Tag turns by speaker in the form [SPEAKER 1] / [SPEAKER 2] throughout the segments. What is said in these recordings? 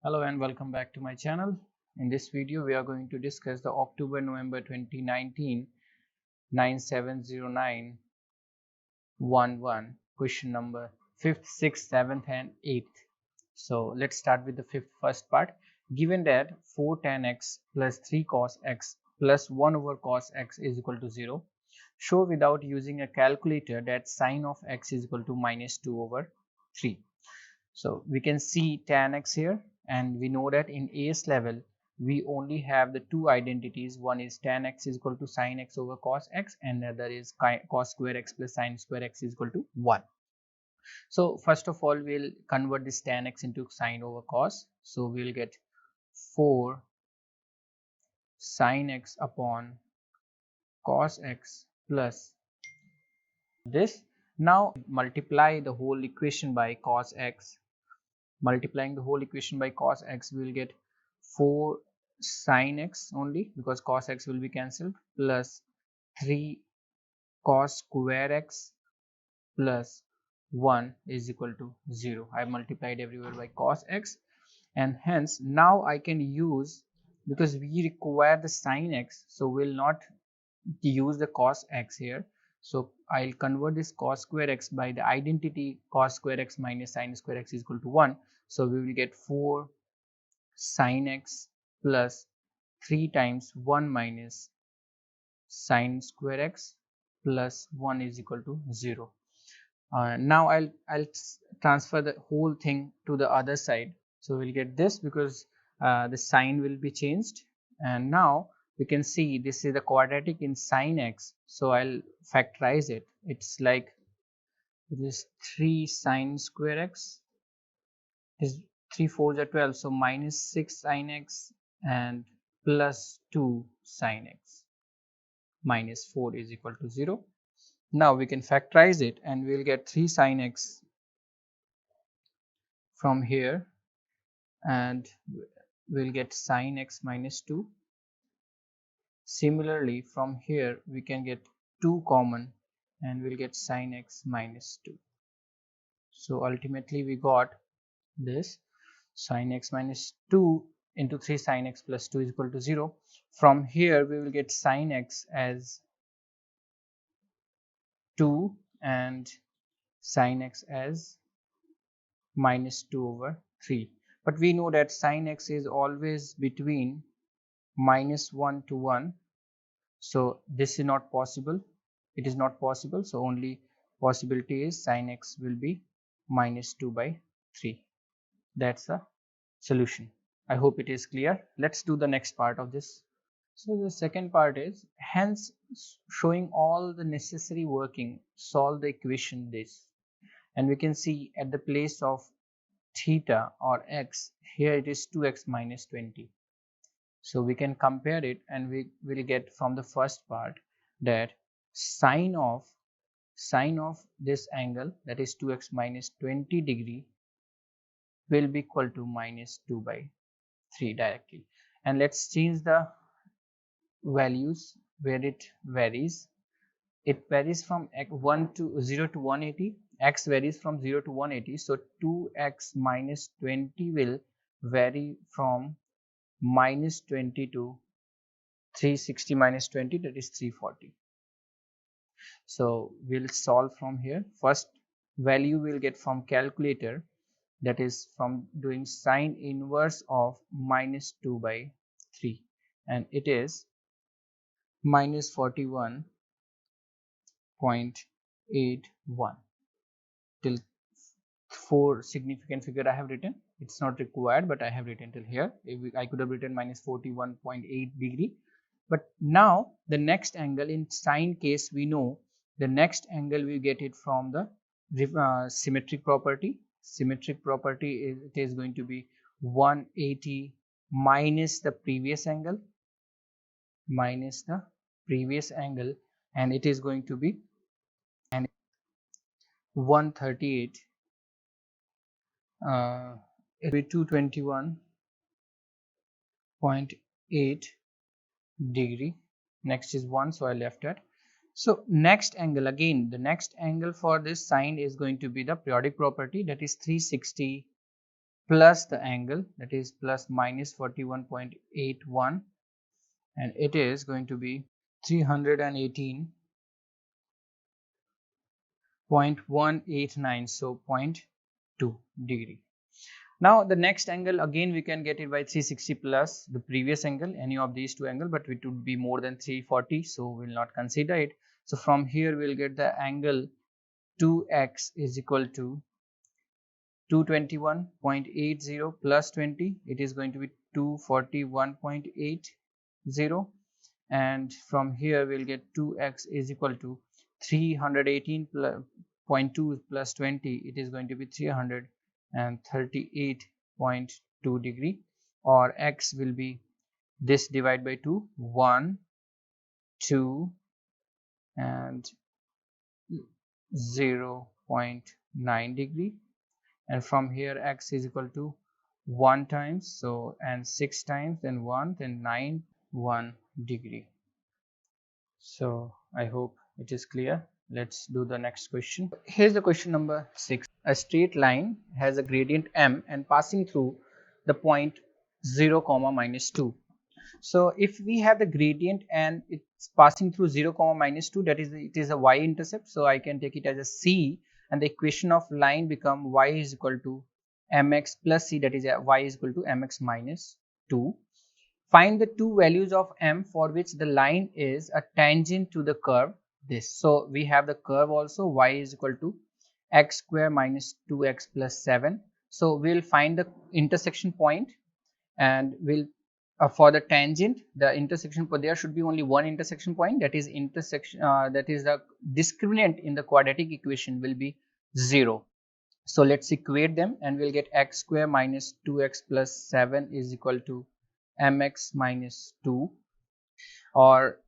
[SPEAKER 1] Hello and welcome back to my channel. In this video we are going to discuss the October-November 2019 970911 question number 5th, 6th, 7th and 8th. So let's start with the first part. Given that 4 tan x plus 3 cos x plus 1 over cos x is equal to 0, show without using a calculator that sine of x is equal to minus 2 over 3. So we can see tan x here, and we know that in AS level we only have the two identities. One is tan x is equal to sine x over cos x, and the other is cos square x plus sine square x is equal to 1. So first of all we'll convert this tan x into sine over cos. So we'll get 4 sine x upon cos x plus this. Now multiply the whole equation by cos x. Multiplying the whole equation by cos x, we will get 4 sine x only, because cos x will be cancelled, plus 3 cos square x plus 1 is equal to 0. I multiplied everywhere by cos x, and hence now I can use, because we require the sine x, so we'll not use the cos x here. So I'll convert this cos square x by the identity cos square x minus sine square x is equal to 1. So we will get 4 sine x plus 3 times 1 minus sine square x plus 1 is equal to 0. Now I'll transfer the whole thing to the other side. So we'll get this, because the sign will be changed, and now we can see this is the quadratic in sine x. So I'll factorize it. It's like this 3 sine square x is 3 4s are 12, so minus 6 sine x and plus 2 sine x minus 4 is equal to 0. Now we can factorize it, and we'll get 3 sine x from here, and we'll get sine x minus 2. Similarly, from here we can get 2 common, and we'll get sine x minus 2. So ultimately we got this sine x minus 2 into 3 sine x plus 2 is equal to 0. From here we will get sine x as 2 and sine x as minus 2 over 3. But we know that sine x is always between minus 1 to 1. So this is not possible. It is not possible. So only possibility is sine x will be minus 2 by 3. That's the solution. I hope it is clear. Let's do the next part of this. So the second part is, hence showing all the necessary working, solve the equation this. And we can see at the place of theta or x, here it is 2x minus 20. So we can compare it, and we will get from the first part that sine of this angle, that is 2x minus 20 degree, will be equal to minus 2 by 3 directly. And let's change the values where it varies. It varies from 1 to 0 to 180. X varies from 0 to 180. So 2x minus 20 will vary from minus 20 to 360 minus 20, that is 340. So we'll solve from here. First value we'll get from calculator, that is from doing sine inverse of minus 2 by 3, and it is minus 41.81. till 4 significant figure I have written. It's not required, but I have written till here. I could have written minus 41.8 degree. But now the next angle, in sine case, we know the next angle we get it from the symmetric property. Symmetric property is, it is going to be 180 minus the previous angle, and it is going to be 138. It will be 221.8 degree. Next is 1, so I left it. So next angle, again the next angle for this sine is going to be the periodic property, that is 360 plus the angle, that is plus minus 41.81, and it is going to be 318.189, so 0.2 degree. Now the next angle, again we can get it by 360 plus the previous angle, any of these two angles, but it would be more than 340, so we'll not consider it. So from here we'll get the angle 2x is equal to 221.80 plus 20, it is going to be 241.80, and from here we'll get 2x is equal to 318.2 plus 20, it is going to be 338.2 degree, or x will be this divided by 2, 1, 2 and 0.9 degree, and from here x is equal to 1 times, so and 6 times, then 1, then 9, 1 degree. So I hope it is clear. Let's do the next question. Here's the question number 6. A straight line has a gradient m and passing through the point 0 comma minus 2. So if we have the gradient and it's passing through 0 comma minus 2, that is it is a y-intercept, so I can take it as a c, and the equation of line become y is equal to mx plus c, that is y is equal to mx minus 2. Find the two values of m for which the line is a tangent to the curve this. So we have the curve also, y is equal to x square minus 2x plus 7. So we'll find the intersection point, and we'll for the tangent, the intersection point, there should be only one intersection point, that is intersection that is the discriminant in the quadratic equation will be 0. So let's equate them, and we'll get x square minus 2x plus 7 is equal to mx minus 2, or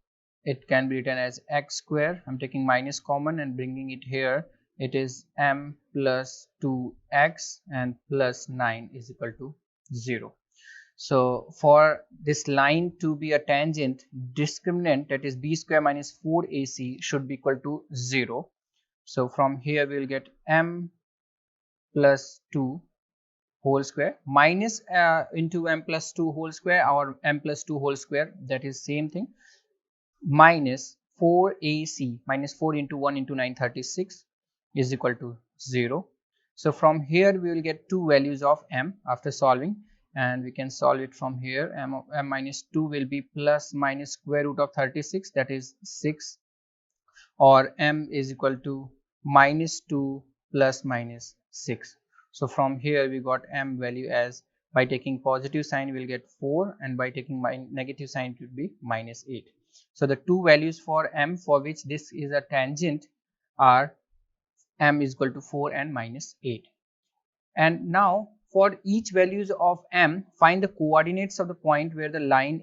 [SPEAKER 1] it can be written as x square. I'm taking minus common and bringing it here, it is m plus 2x and plus 9 is equal to 0. So for this line to be a tangent, discriminant, that is b square minus 4ac, should be equal to 0. So from here we will get m plus 2 whole square minus into m plus 2 whole square, or m plus 2 whole square, that is same thing, minus 4ac, minus 4 into 1 into 9, 36 is equal to 0. So from here we will get two values of m after solving, and we can solve it from here. M minus 2 will be plus minus square root of 36, that is 6, or m is equal to minus 2 plus minus 6. So from here we got m value as, by taking positive sign we'll get 4, and by taking negative sign it would be minus 8. So the two values for m for which this is a tangent are m is equal to 4 and minus 8. And now for each values of m, find the coordinates of the point where the line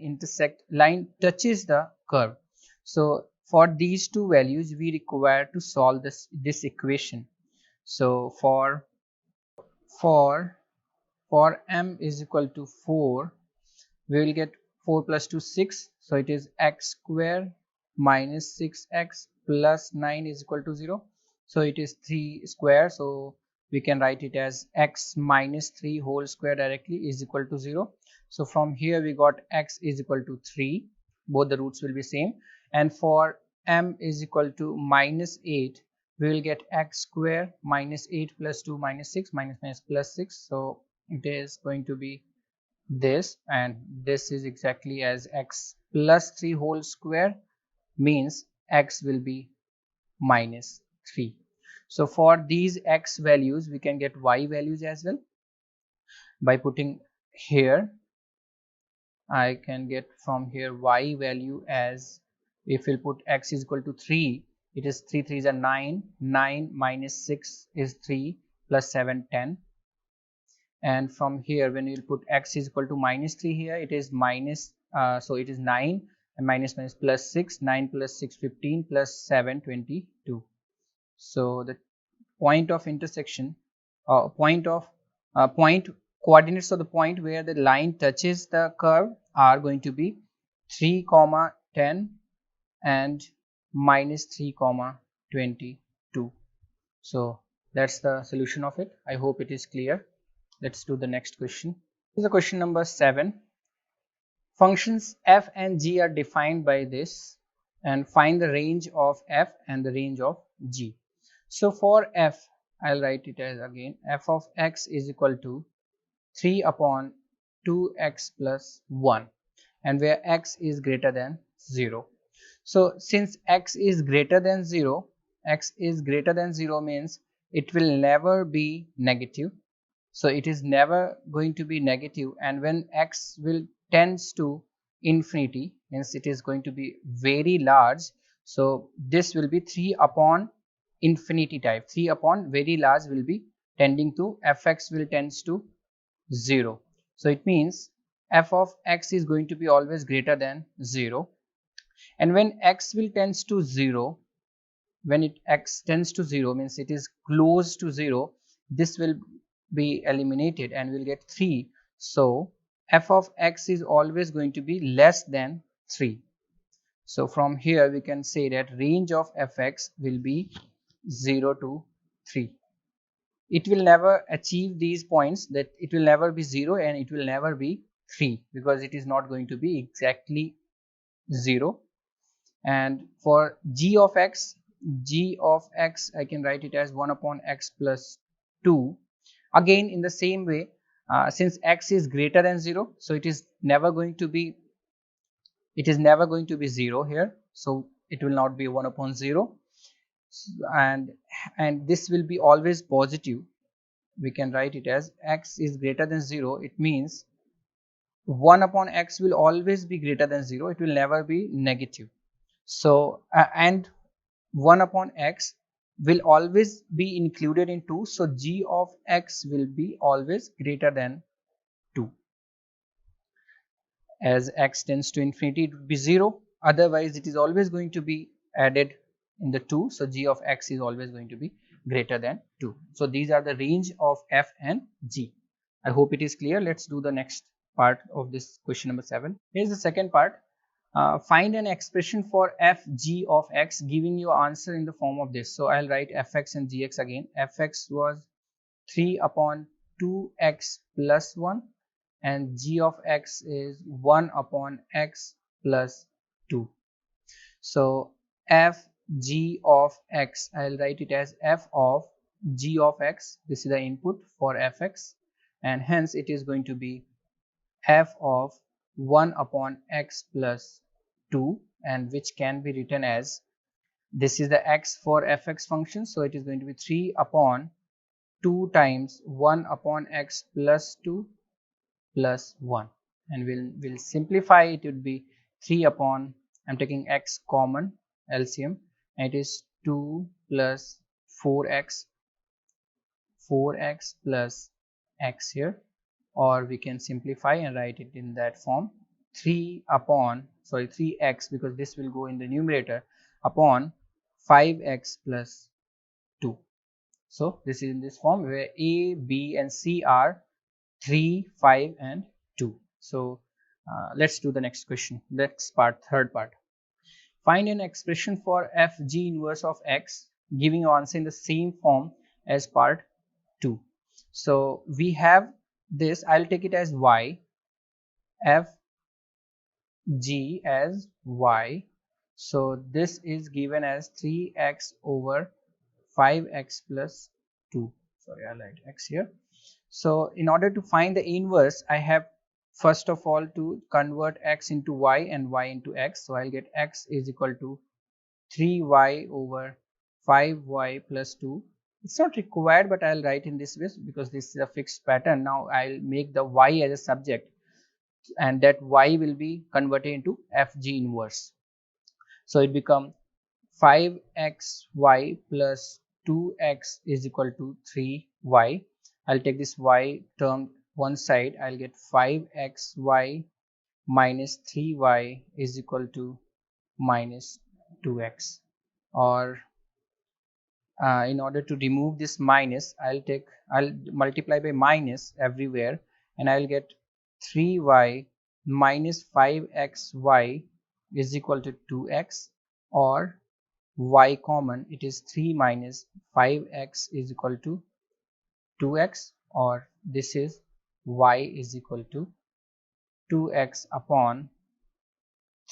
[SPEAKER 1] touches the curve. So for these two values we require to solve this equation. So for m is equal to 4, we will get 4 plus 2 6, so it is x square minus 6x plus 9 is equal to 0. So it is 3 square, so we can write it as x minus 3 whole square directly is equal to 0. So from here we got x is equal to 3, both the roots will be same, and for m is equal to minus 8, we will get x square minus 8 plus 2 minus 6 minus plus 6, so it is going to be this, and this is exactly as x plus 3 whole square, means x will be minus 3. So for these x values we can get y values as well by putting here. I can get from here y value as, if we'll put x is equal to 3, it is 3 3s are 9, 9 minus 6 is 3 plus 7 10, and from here when we'll put x is equal to minus 3 here, it is minus so it is 9 and minus plus 6, 9 plus 6 15 plus 7 22. So the point of intersection, point coordinates of the point where the line touches the curve are going to be 3 comma 10 and minus 3 comma 22. So that's the solution of it. I hope it is clear. Let's do the next question. This is the question number 7. Functions f and g are defined by this, and find the range of f and the range of g. So for f, I'll write it as again f of x is equal to 3 upon 2x plus 1, and where x is greater than 0. So since x is greater than 0, x is greater than 0 means it will never be negative. So it is never going to be negative, and when x will tends to infinity means it is going to be very large. So this will be 3 upon infinity type. 3 upon very large will be tending to fx will tends to 0. So it means f of x is going to be always greater than 0, and when x will tends to 0, when it x tends to 0 means it is close to 0, this will be eliminated and we'll get 3. So f of x is always going to be less than 3. So from here we can say that range of fx will be 0 to 3. It will never achieve these points, that it will never be 0 and it will never be 3, because it is not going to be exactly 0. And for g of x I can write it as 1 upon x plus 2. Again in the same way, since x is greater than 0, so it is never going to be 0 here, so it will not be 1 upon 0, and this will be always positive. We can write it as x is greater than 0, it means 1 upon x will always be greater than 0, it will never be negative. So and 1 upon x will always be included in 2, so g of x will be always greater than 2. As x tends to infinity, it would be 0, otherwise it is always going to be added in the 2, so g of x is always going to be greater than 2. So these are the range of f and g. I hope it is clear. Let's do the next part of this question number 7. Here's the second part. Find an expression for f g of x, giving you answer in the form of this. So I'll write fx and gx again. Fx was 3 upon 2x plus 1, and g of x is 1 upon x plus 2. So f g of x, I'll write it as f of g of x. This is the input for fx, and hence it is going to be f of 1 upon x plus 2, and which can be written as, this is the x for fx function, so it is going to be 3 upon 2 times 1 upon x plus 2 plus 1, and we'll simplify it. Would be 3 upon, I'm taking x common LCM, and it is 2 plus 4x plus x here, or we can simplify and write it in that form, 3x, because this will go in the numerator, upon 5x plus 2. So this is in this form where a, b and c are 3, 5 and 2. So let's do the next question. Next part, third part. Find an expression for f g inverse of x, giving your answer in the same form as part 2. So we have this, I'll take it as y, f g as y. So this is given as 3x over 5x plus 2. Sorry, I'll write x here. So in order to find the inverse, I have first of all to convert x into y and y into x. So I'll get x is equal to 3y over 5y plus 2. It's not required, but I'll write in this way because this is a fixed pattern. Now I'll make the y as a subject, and that y will be converted into fg inverse. So it becomes 5xy plus 2x is equal to 3y. I'll take this y term one side. I'll get 5xy minus 3y is equal to minus 2x. Or in order to remove this minus, I'll multiply by minus everywhere, and I'll get 3y minus 5xy is equal to 2x, or y common, it is 3 minus 5x is equal to 2x, or this is y is equal to 2x upon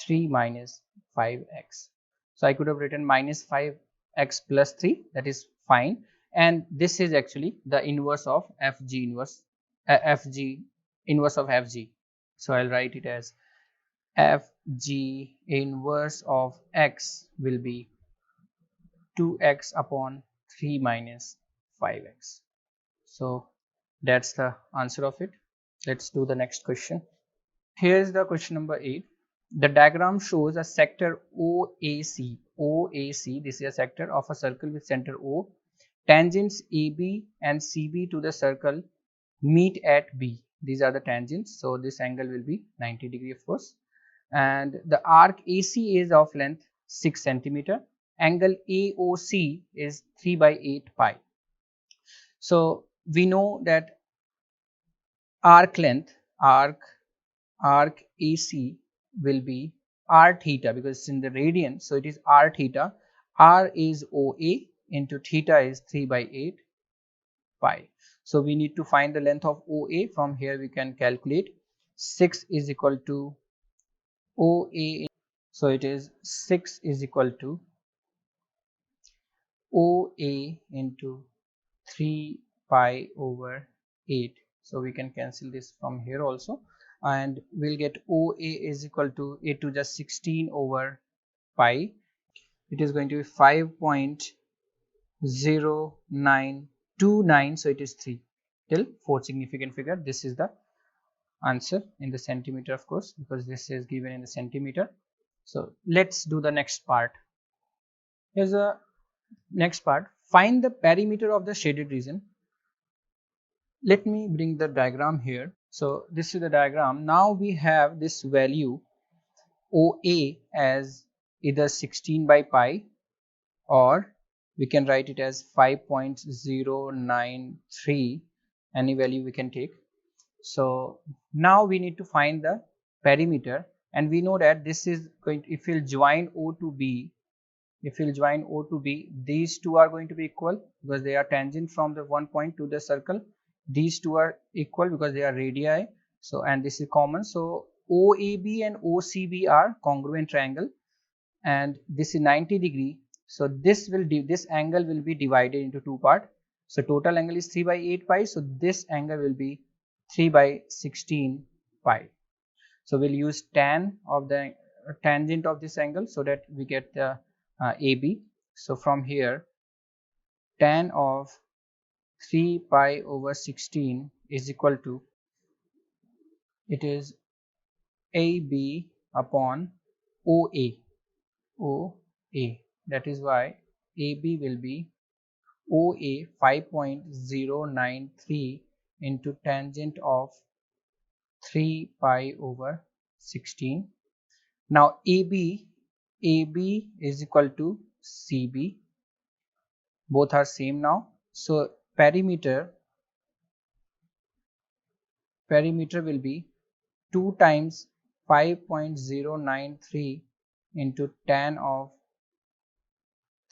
[SPEAKER 1] 3 minus 5x. So I could have written minus 5x plus 3, that is fine, and this is actually the inverse of fg inverse, fg inverse of fg. So I'll write it as fg inverse of x will be 2x upon 3 minus 5x. So that's the answer of it. Let's do the next question. Here's the question number 8. The diagram shows a sector OAC. OAC, this is a sector of a circle with center O. Tangents AB and CB to the circle meet at B. These are the tangents. So this angle will be 90 degree, of course. And the arc AC is of length 6 centimeter. Angle AOC is 3 by 8 pi. So we know that arc length, arc AC will be r theta, because it's in the radian, so it is r theta. R is OA into theta is 3 by 8 pi. So we need to find the length of OA. From here we can calculate 6 is equal to OA, so it is 6 is equal to OA into 3 pi over 8. So we can cancel this from here also, and we'll get OA is equal to 8 to just 16 over pi. It is going to be 5.0929, so it is 3 till 4th significant figure. This is the answer in the centimeter, of course, because this is given in the centimeter. So let's do the next part. Here's the next part. Find the perimeter of the shaded region. Let me bring the diagram here. So this is the diagram. Now we have this value OA as either 16 by pi, or we can write it as 5.093, any value we can take. So now we need to find the perimeter, and we know that this is going to, if we'll join O to B, these two are going to be equal because they are tangent from the one point to the circle. These two are equal because they are radii. So, and this is common. So OAB and OCB are congruent triangle, and this is 90 degree. So this angle will be divided into two parts. So total angle is 3 by 8 pi. So this angle will be 3 by 16 pi. So we'll use tan of the tangent of this angle so that we get the AB. So from here, tan of 3 pi over 16 is equal to, it is AB upon OA. That is why AB will be OA 5.093 into tangent of 3 pi over 16. Now AB is equal to CB. Both are same now. So perimeter will be 2 times 5.093 into tan of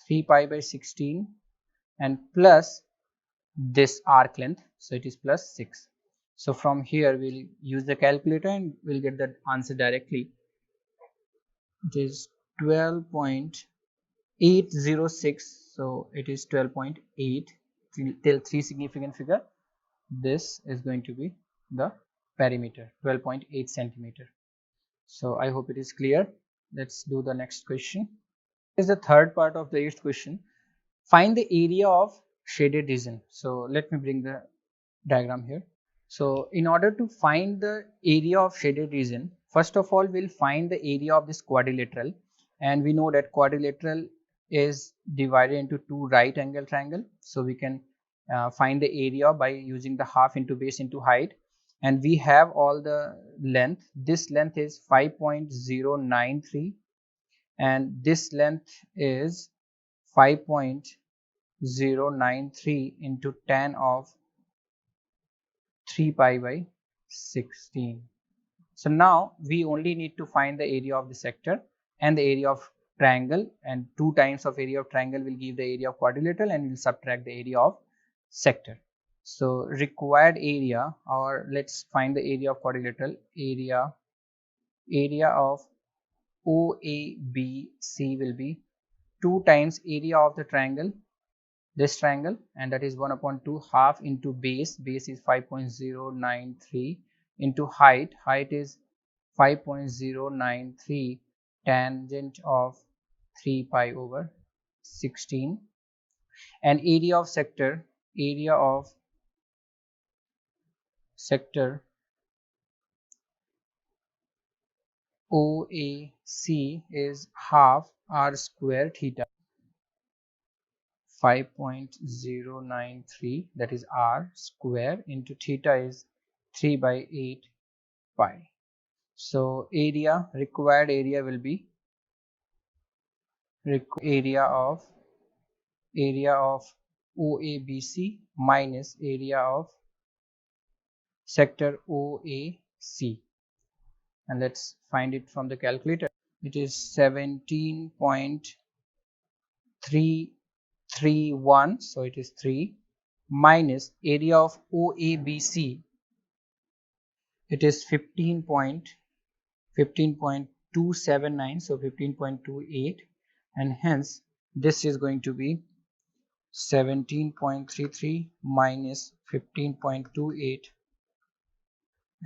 [SPEAKER 1] 3 pi by 16 and plus this arc length, so it is plus 6. So from here we'll use the calculator and we'll get the answer directly. It is 12.806, so it is 12.8 till 3 significant figure. This is going to be the perimeter, 12.8 centimeter. So I hope it is clear. Let's do the next question. This is the third part of the 8th question. Find the area of shaded region. So let me bring the diagram here. So in order to find the area of shaded region, first of all we'll find the area of this quadrilateral, and we know that quadrilateral is divided into two right angle triangle. So we can find the area by using the half into base into height, and we have all the length. This length is 5.093 and this length is 5.093 into tan of 3 pi by 16. So now we only need to find the area of the sector and the area of triangle, and 2 times of area of triangle will give the area of quadrilateral, and we'll subtract the area of sector. So required area, or let's find the area of quadrilateral. Area of OABC will be 2 times area of the triangle, this triangle, and that is 1 upon 2 half into base is 5.093 into height is 5.093 tangent of 3 pi over 16, and area of sector OAC is half r square theta, 5.093, that is r square, into theta is 3 by 8 pi. So required area will be area of OABC minus area of sector OAC, and let's find it from the calculator. It is 17.331, so it is 3, minus area of OABC, it is 15.279, so 15.28, and hence this is going to be 17.33 minus 15.28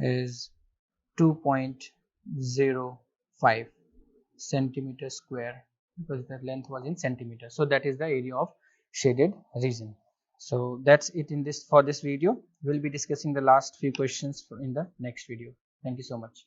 [SPEAKER 1] is 2.05 centimeter square, because the length was in centimeters. So that is the area of shaded region. So that's it in this for this video. We'll be discussing the last few questions in the next video. Thank you so much.